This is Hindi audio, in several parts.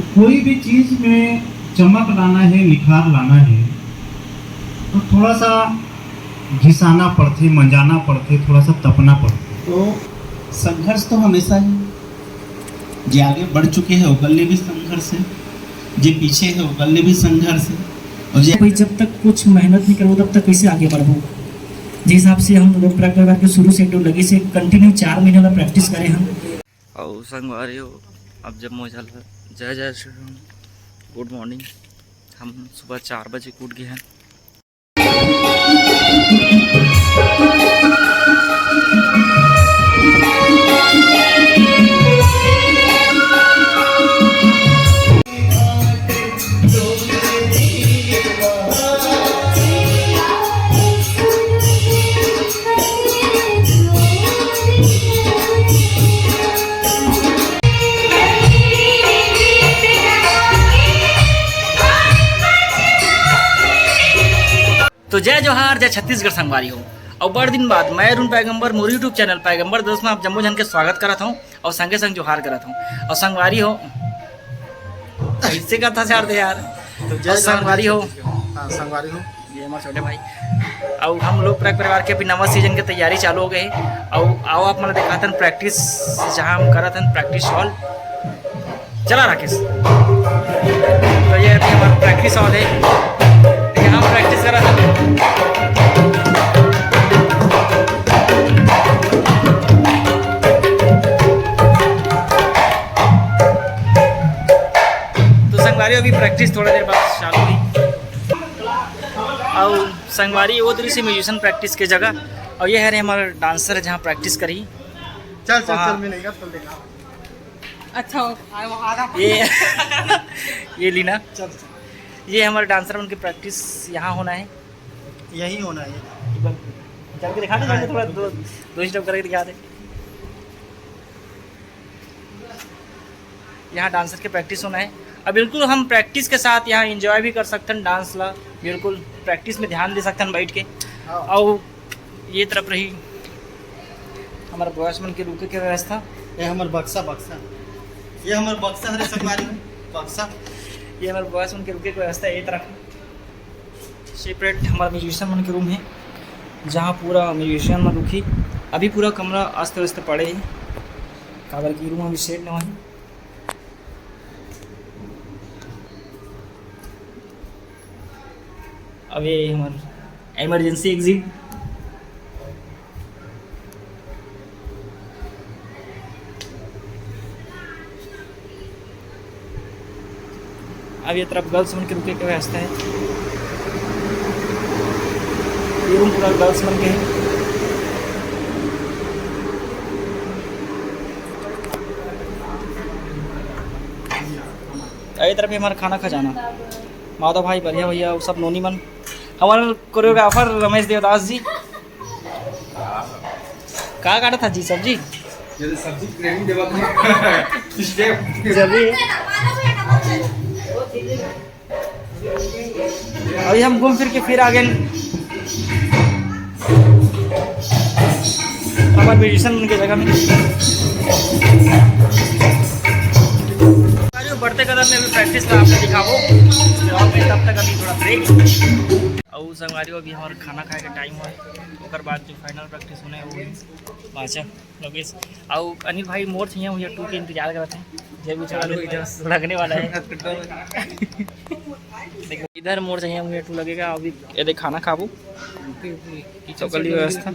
तो कोई भी चीज़ में चमक लाना है, निखार लाना है, तो थोड़ा सा घिसाना पड़ते, मंजाना पड़ते, थोड़ा सा तपना पड़ते। तो संघर्ष तो हमेशा ही, जो आगे बढ़ चुके हैं उनके लिए भी संघर्ष है, जो पीछे है उनके लिए भी संघर्ष है। और भाई जब तक कुछ मेहनत नहीं करो तब तक कैसे आगे बढ़ो। जिस हिसाब से हम लोग प्रैक्टिस के शुरू से लगी से कंटिन्यू 4 महीने का प्रैक्टिस करें हम। और संगवारी हो अब जब मोजल जय जय श्री राम। Good morning. हम सुबह 4 बजे उठ गए हैं। तो जय जोहार, जय छत्तीसगढ़ संगवारी हो। और बड़ दिन बाद मैं अरुण पैगंबर मोर यूट्यूब चैनल पैगंबर दोस्त में आप जम्मो जन के स्वागत करत हूँ और संगे संग जोहार करत हूँ। और संगवारी हो इससे का था छाड़ दे यार। तो जय संगवारी हो। हाँ, संगवारी हो। ये हमारे छोटे भाई और हम लोग परिवार के अभी नवा सीजन की तैयारी चालू हो गई। और आओ आप मैंने दिखाते हैं प्रैक्टिस जहाँ हम करते हैं प्रैक्टिस हॉल। चला राकेश। तो ये अभी हमारा प्रैक्टिस हॉल है, यहाँ प्रैक्टिस कर रहा था। तो संगवारी अभी प्रैक्टिस थोड़ा देर बाद चालू हुई। और संगवारी वो दूरी से म्यूजिशियन प्रैक्टिस की जगह। और ये है हमारा डांसर है जहाँ प्रैक्टिस करी। चल चल चल मिलेगा, चल देखा। अच्छा ये लीना, ये हमारे डांसर उनकी प्रैक्टिस यहाँ होना है, यही होना है। चल के दिखा दे, चल के थोड़ा दो स्टेप करके दिखा दे। यहाँ डांसर की प्रैक्टिस होना है। अब बिल्कुल हम प्रैक्टिस के साथ यहाँ एंजॉय भी कर सकते हैं डांस ला। बिल्कुल प्रैक्टिस में ध्यान दे सकते हैं बैठ के। और ये तरफ रही हमारा बॉयसमैन के रुके की व्यवस्था। ये हमारा बक्सा बक्सा, ये हमारा बक्सा है संगवारी में बक्सा। ये हमारे बॉयस उनके रुके की व्यवस्था है। एक तरफ सेपरेट हमारा म्यूजिशियन मन के रूम है जहाँ पूरा म्यूजिशियन में रुकी। अभी पूरा कमरा अस्त व्यस्त पड़े है, काबर की रूम अभी सेट नहीं हुई। अब ये हमारा इमरजेंसी एग्जिट। अब ये तरफ गर्ल्स मन के रुके की व्यवस्था है। ये रूम पूरा गर्ल्स मन के है। ये तरफ हमारा खाना खजाना माधव भाई बढ़िया भैया वो सब नोनी मन। हमारे कोरियोग्राफर रमेश देवदास जी कहाँ काटा था जी सब्जी सब्जी ग्रेवी देवा अभी हम घूम फिर के फिर आ गए हमारे म्यूजिशियन के जगह में। बढ़ते कदम में अभी प्रैक्टिस का आपने दिखाओ तब तक अभी थोड़ा ब्रेक। और संगवारी अभी हमारे खाना खाए का टाइम है। और बाद जो फाइनल प्रैक्टिस होने वो बाचा लोकेश और अनिल भाई मोर चाहिए भैया 2 के इंतजार करते हैं जब इधर लगने वाला है। इधर मोर चाहिए मुझे 2 लगेगा। अभी ये खाना खाबू चौकल व्यवस्था।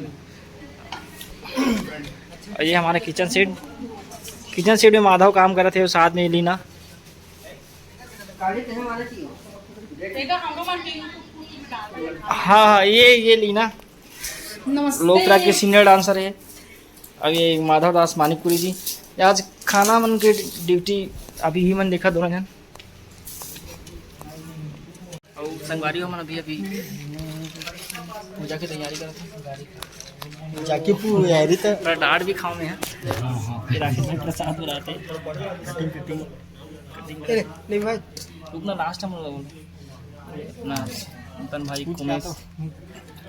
और ये हमारा किचन सेट में माधव काम कर रहे थे, साथ में लीना। हाँ ये लीना लोकरा के सीनियर डांसर है। अब ये माधव दास मानिकपुरी जी। आज खाना मन के ड्यूटी अभी ही मन देखा दोनों जन। और संगवारी हो मन अभी पूजा की तैयारी कर जाके पूरी तो डाढ़ भी खाओ में है। फिर आखिर प्रसाद बनाते कटिंग नहीं भाई उतना लास्ट हम लोग ना तन भाई कुमेश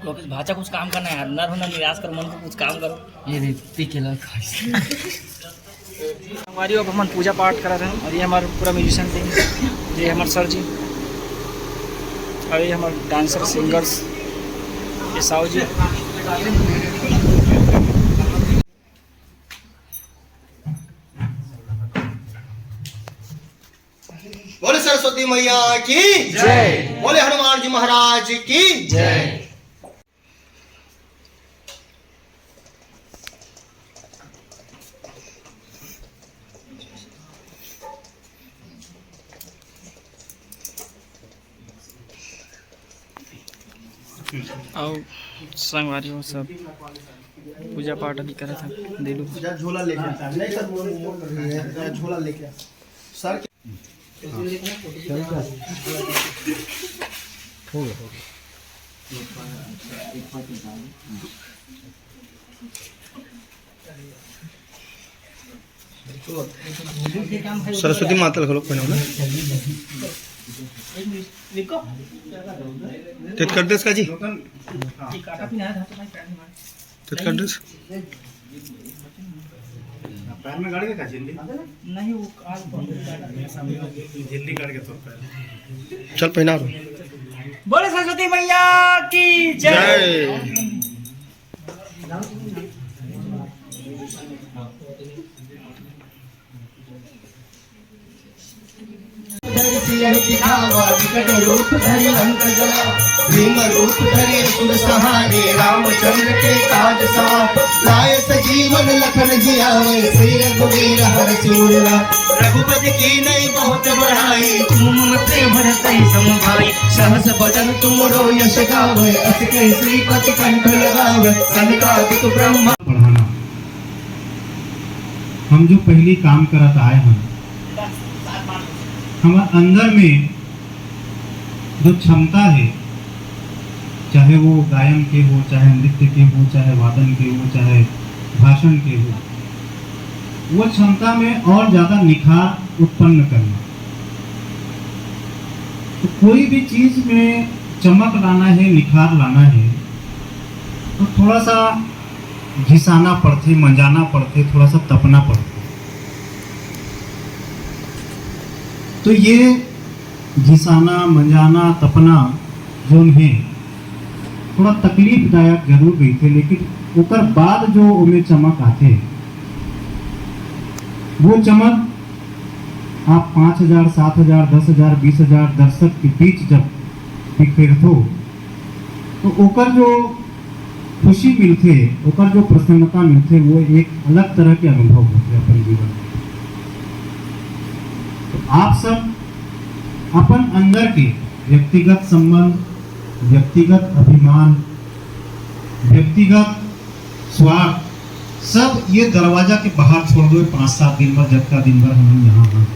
भाचा कुछ काम करना है, अंदर होना निराश कर मन को कुछ काम करो। ये रे पी के लग हमारी अब हम पूजा पाठ करा था और ये हमारा पूरा म्यूजिशियन टीम, ये हमारे सर जी और ये हमारे डांसर सिंगर्स, ये साहू जी। बोले सरस्वती मैया की जय, बोले हनुमान जी महाराज की जय। और संगवारी सब पूजा पाठ अभी करा था। दिलू झोला लेके नहीं सर, मोड़ रही है, झोला लेके सर सरस्वती माता खोलो कोई ना तेज कर देस का जी, तेज कर देस पैर में गाड़ के का झिल्ली नहीं वो झिल्ली गाड़ के तो पैर चल पहना रो। बोले सरस्वती मैया की जय। रूप धरि लंक जला, भीम रूप धरि सुर सहारे, रामचंद्र के काज सवार, लाए सजीवन लखन जियावे, श्री रघुवीर हरषि उर रघुपति की नहीं बहुत बढ़ाई, तुम मते भरते सम भाई, सहस बदन तुमरो यश गावे, अस कहि श्रीपति कंठ लगावे, सनकादिक ब्रह्मा। पढ़ाना हम जो पहली काम करत आए हैं, हमारे अंदर में जो क्षमता है, चाहे वो गायन के हो, चाहे नृत्य के हो, चाहे वादन के हो, चाहे भाषण के हो, वो क्षमता में और ज्यादा निखार उत्पन्न करना। तो कोई भी चीज में चमक लाना है, निखार लाना है, तो थोड़ा सा घिसाना पड़ते, मंजाना पड़ते, थोड़ा सा तपना पड़ते। तो ये घिसाना, मंजाना, तपना जो है थोड़ा तकलीफदायक जरूर गई थे, लेकिन ओकर बाद जो उनमें चमक आते, वो चमक आप 5,000, 7,000, 10,000, 20,000 दर्शक के बीच जब बिखेरतो, तो ओकर जो खुशी मिलते, ओकर जो प्रसन्नता मिलते, वो एक अलग तरह के अनुभव होते अपन जीवन में। आप सब अपन अंदर के व्यक्तिगत संबंध, व्यक्तिगत अभिमान, व्यक्तिगत स्वार्थ, सब ये दरवाजा के बाहर छोड़ दो 5-7 दिन भर, जब का दिन भर हम यहाँ हैं।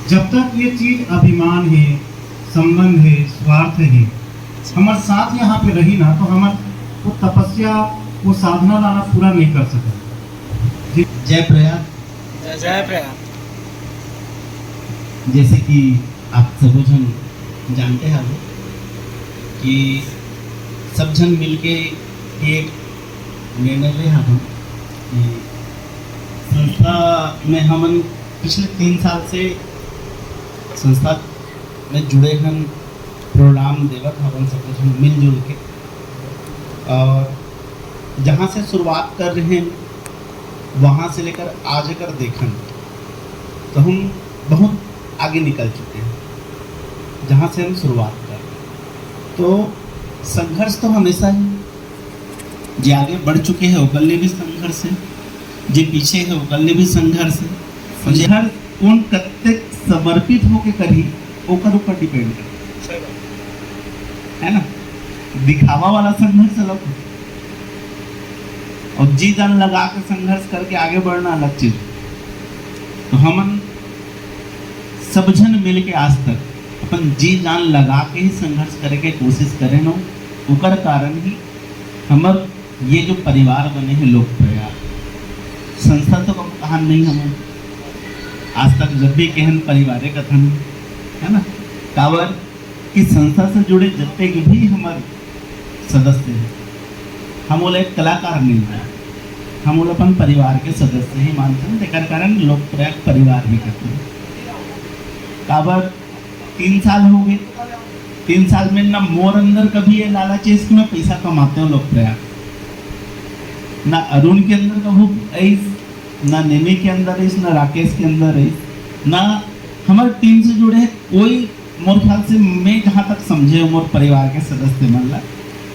जब तक ये चीज अभिमान है, संबंध है, स्वार्थ है, हमारे साथ यहाँ पे रही ना, तो हमारे वो तपस्या, वो साधना लाना पूरा नहीं कर सका। जय प्रयाग। जय प्रयाग। जैसे कि आप सब जन जानते हैं कि सब जन मिलके एक निर्णय ले हम संस्था में, हम पिछले 3 साल से संस्था में जुड़े हैं, प्रोग्राम देवत हम सब जन मिलजुल के, और जहाँ से शुरुआत कर रहे हैं वहाँ से लेकर आज अगर देखें तो हम बहुत आगे निकल चुके हैं, जहाँ से हम शुरुआत कर। तो संघर्ष तो हमेशा ही, जे आगे बढ़ चुके हैं ओकर लिए भी संघर्ष है, जे पीछे है ओकर लिए भी संघर्ष है। जे हर कौन कत्ते समर्पित होके करी ओकर ऊपर डिपेंड है ना। दिखावा वाला संघर्ष अलग, और जी जान लगा के संघर्ष करके आगे बढ़ना अलग चीज। तो हम सब जन मिल के आज तक अपन जी जान लगा के ही संघर्ष करे के कोशिश करें ना, उकर कारण ही हमर ये जो परिवार बने हैं लोक प्रयाग संस्था, तो कहान नहीं हमें आज तक जब भी कहन परिवार कथन है ना, कावर कि संस्था से जुड़े जितने भी हमारे सदस्य हैं, हम बोले एक कलाकार नहीं है, हम लोग अपन परिवार के सदस्य ही मानते हैं, तेकर कारण लोक प्रयाग परिवार भी कहते हैं। काबर 3 साल हो गए, 3 साल में ना मोर अंदर कभी ये लालच है कि मैं पैसा कमाते हूँ लोक प्रयाग, ना अरुण के अंदर कभी ऐस, ना नेमी के अंदर ऐस, ना राकेश के अंदर ऐस, ना हमारे टीम से जुड़े हैं कोई। मोर ख्याल से मैं जहाँ तक समझे हूँ मोर परिवार के सदस्य मन ला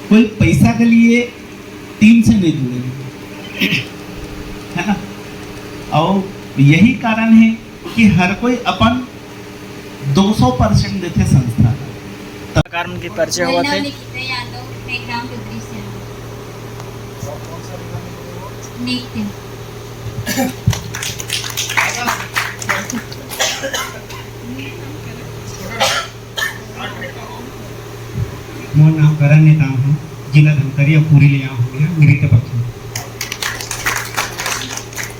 कोई पैसा के लिए टीम से नहीं जुड़े है ना। और यही कारण है कि हर कोई अपन 200% देते संस्था। कारण के परिचय हुआ थे। निकिता यादव, मैं ग्राम रुद्री से हूँ। नित्य मोर नाम करण नेता हूँ, जिला धमतरी और पूरी ले आऊँ नृत्य पक्ष।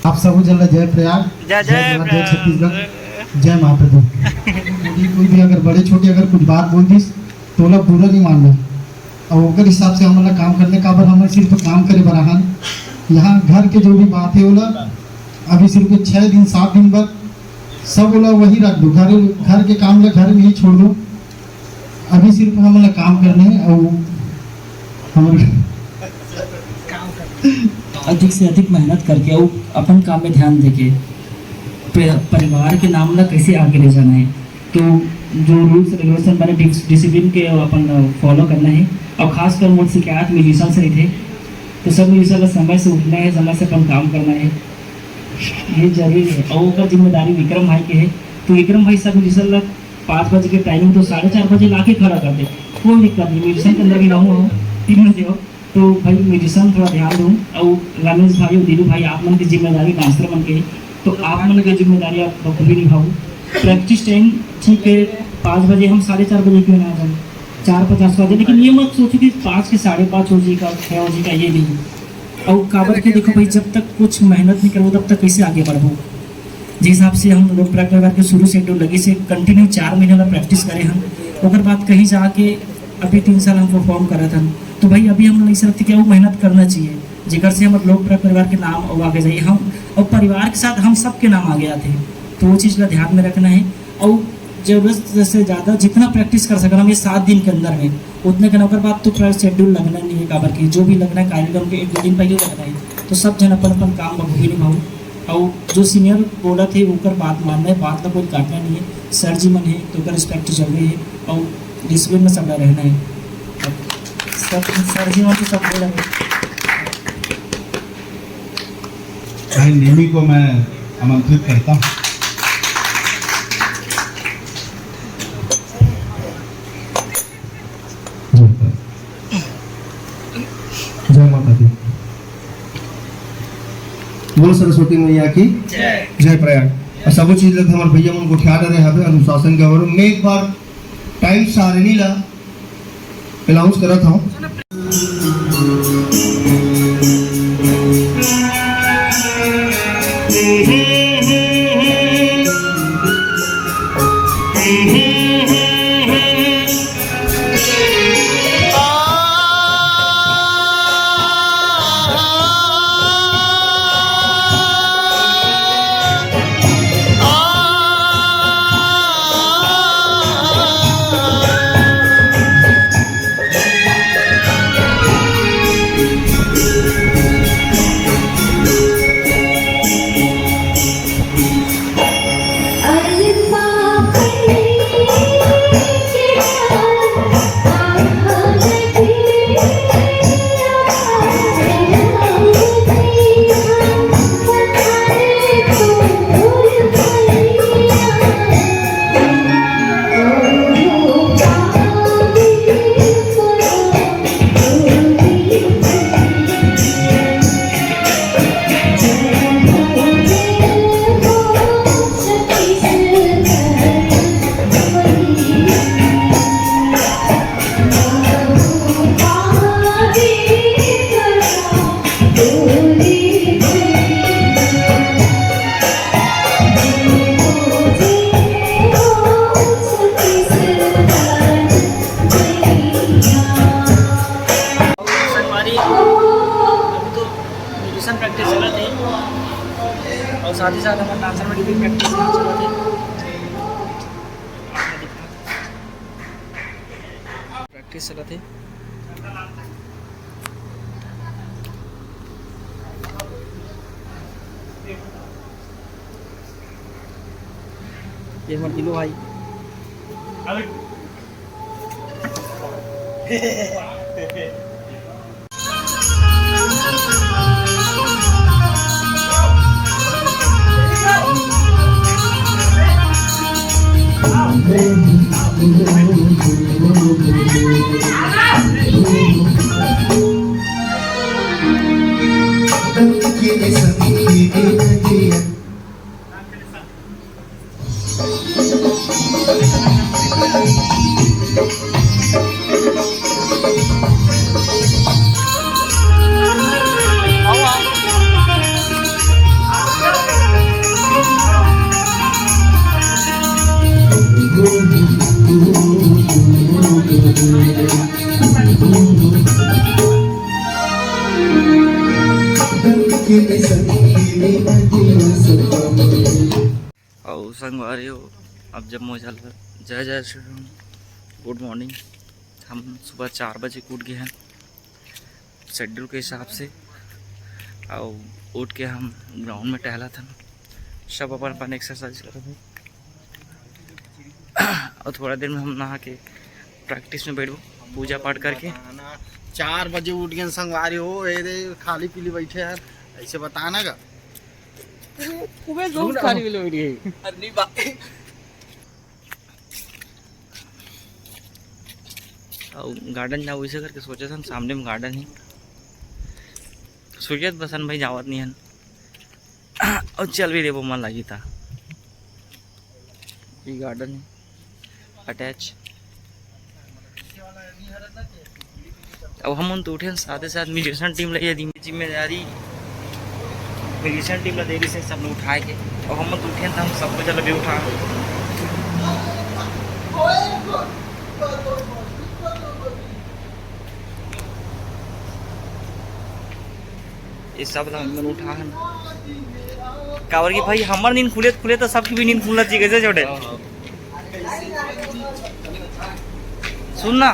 आप सब जन जय प्रयाग, जय जय जय छत्तीसगढ़, जय महाप्रभु। कोई भी अगर बड़े छोटे अगर कुछ बात बोल दी तो लोग बुरा नहीं मानना, और ओकर हिसाब से हमारा काम करने का, हमें सिर्फ काम करे बराहन। यहाँ घर के जो भी बात है बोला अभी सिर्फ 6 दिन 7 दिन पर सब बोला वही रख दो, घर के काम ला घर में ही छोड़ दो। अभी सिर्फ हमारा काम करने है और हमारे अधिक से अधिक मेहनत करके और अपन काम में ध्यान देके परिवार के नाम ला कैसे आगे ले जाना है। तो जो रूल्स रेगुलेशन बने डिसिप्लिन के अपन फॉलो करना है। और खासकर मुझ शिकायत म्यूजिशियन से थे, तो सब म्यूजिशियन का समय से उठना है, समय से अपन काम करना है, ये जरूरी है। और उसका जिम्मेदारी विक्रम भाई के है, तो विक्रम भाई सब म्यूजिशियन ला 5 बजे के टाइमिंग तो 4:30 बजे ला के खड़ा कर दे, कोई दिक्कत नहीं। म्यूजिशियन के अंदर भी रहूँ 3 बजे हो तो भाई म्यूजिशियन थोड़ा ध्यान दूँ। और रमेश भाई और दीनू भाई आप मन की जिम्मेदारी डांसर मन के है, तो आप मन की जिम्मेदारी आप बखूबी निभाओ। प्रैक्टिस टाइम ठीक है 5 बजे, हम 4:30 बजे क्यों ना जाए, 4:50 बजे, लेकिन ये मत सोचो कि 5 के 5:30 हो जाएगा, 6 हो जाएगा, ये नहीं। और काबर के देखो भाई, जब तक कुछ मेहनत नहीं करो तब तक कैसे आगे बढ़ो। जिस हिसाब से हम लोग प्रैक्टिस करके शुरू से शेड्यूल लगी से कंटिन्यू 4 महीने में प्रैक्टिस करे हम, ओकर बाद कहीं जाके अभी 3 साल हम परफॉर्म करा था, तो भाई अभी हम नहीं सकते कि वो मेहनत करना चाहिए जेकर से हम लोग परिवार के नाम और आगे जाइए हम, और परिवार के साथ हम सबके नाम आगे आते हैं। तो वो चीज़ का ध्यान में रखना है। और ज़रूरत से ज़्यादा जितना प्रैक्टिस कर सकना हम ये 7 दिन के अंदर में उतने करने के बाद तो शेड्यूल लगना नहीं है। काबर की जो भी लगना है कार्यक्रम के 1-2 दिन पहले लगना है, तो सब जन अपन अपन काम बखूबी निभाओ। और जो सीनियर बोला थे उनकर बात मानना है, बात का कोई काटना नहीं है। सर जी मन है तो उनका रिस्पेक्ट चल रही है और डिसिप्लिन में सब रहना है। सब सर जी मन तो सब बोला है। भाई नेमी को मैं आमंत्रित करता हूँ। जय माता दी, बोल सरस्वती मैया की जय प्रयाग। और सब चीज लगता हमारे भैया मन को ख्याल रहे हवे अनुशासन के। और मैं एक बार टाइम सारणी ला अनाउंस करत हूँ। प्रैक्टिस कहाँ चला थे प्रैक्टिस चला थे ये हमारे दिलो भाई और संगवारी हो अब जब मोचल जय जय श्री राम। Good morning. हम सुबह 4 बजे उठ गए हैं शेड्यूल के हिसाब से और उठ के हम ग्राउंड में टहला था सब अपन अपन एक्सरसाइज कर रहे थे और थोड़ा देर में हम नहा के प्रैक्टिस में बैठो पूजा पाठ करके 4 बजे उठ गए संगवारी हो ये खाली पीली बैठे यार ऐसे बताना का खाली और गार्डन जाओ इसे करके सोचे थे सामने में गार्डन ही सोचिए बसन भाई जावत नहीं है और चल भी देवो मन लगी था ये गार्डन है अटैच। अब हम तो उठे साथ ही साथ म्यूजिशियन टीम लगी जिम्मेदारी म्यूजिशियन टीम देरी से सब लोग उठाए के और हम तो उठे हम सबको चलो भी उठा ये सब हमन उठा है कावर की भाई हमार नींद खुले तो सबकी भी नींद खुलना चाहिए कैसे छोटे सुनना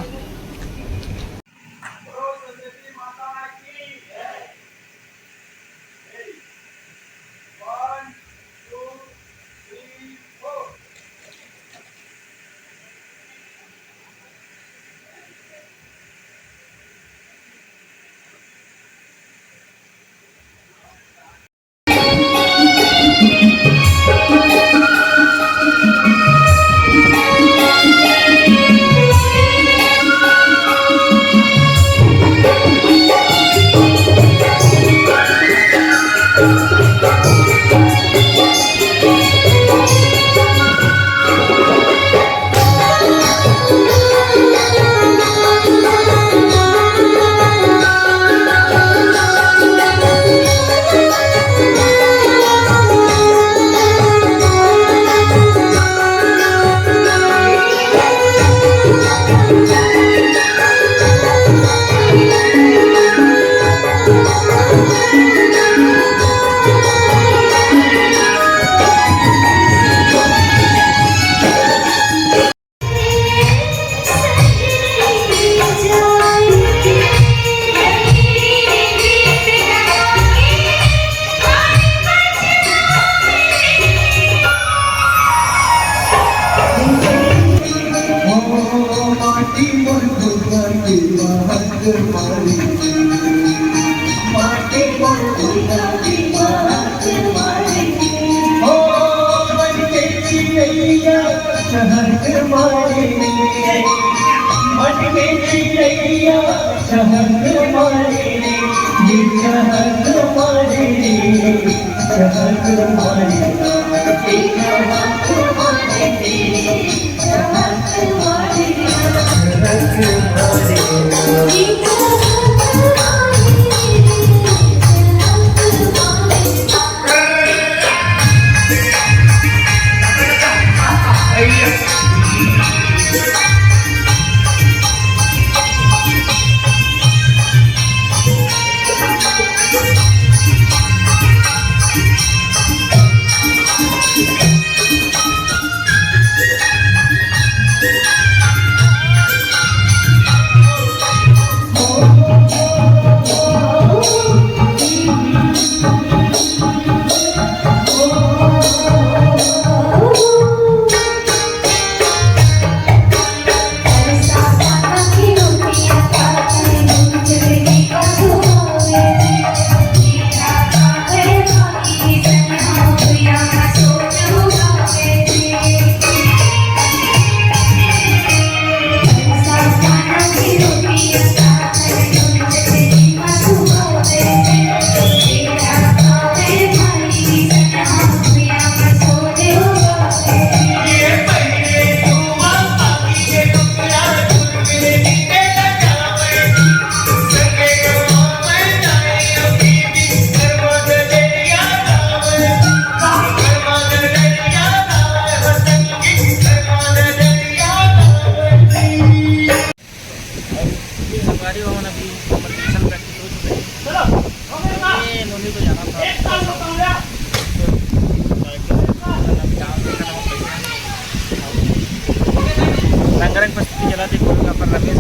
रंग प्रस्तुति चलाते गुरु पर रमेश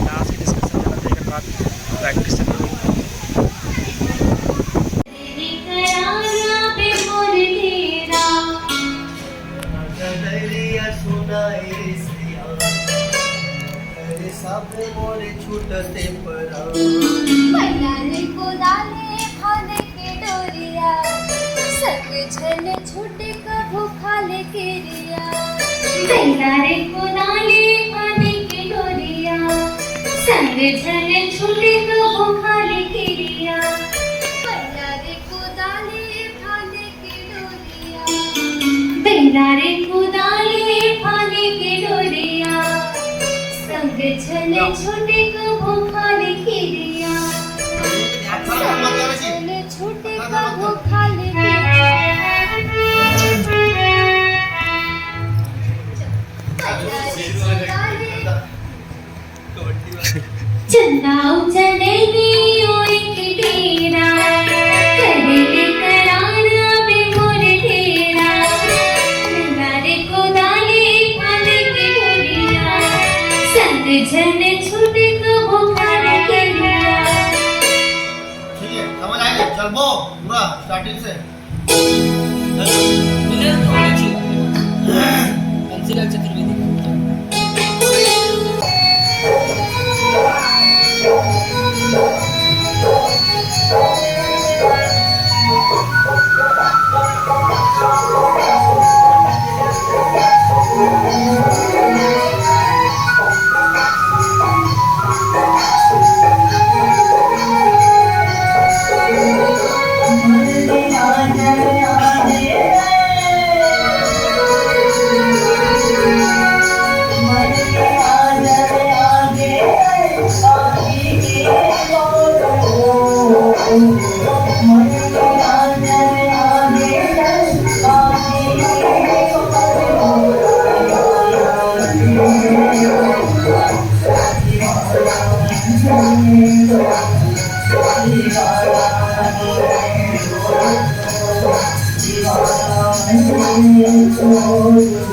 डांस की डिस्कशन चलाते एक बाद प्रैक्टिस चल रही छूटते परा पैयारे कोदाले फाले के डोरिया सक छन छूटे कभू खाले के रिया पैयारे कोदाले फाले के डोरिया संग छन छूटे कभू खाले के रिया पैयारे कोदाले फाले के डोरिया पैयारे कोदाले फाले के डोरिया संग छन छूटे कभू खाले के रिया छोटे का भूखा चंदाऊ चलेगी ओए के तेरा करेले करारा बे मोर तेरा नारे को दाले खाने के डोरिया संग झने छोटे का भूखा के रिया ठीक है समझ आएगा चल बो पूरा स्टार्टिंग से कंसीलर चतुर्वेदी Oh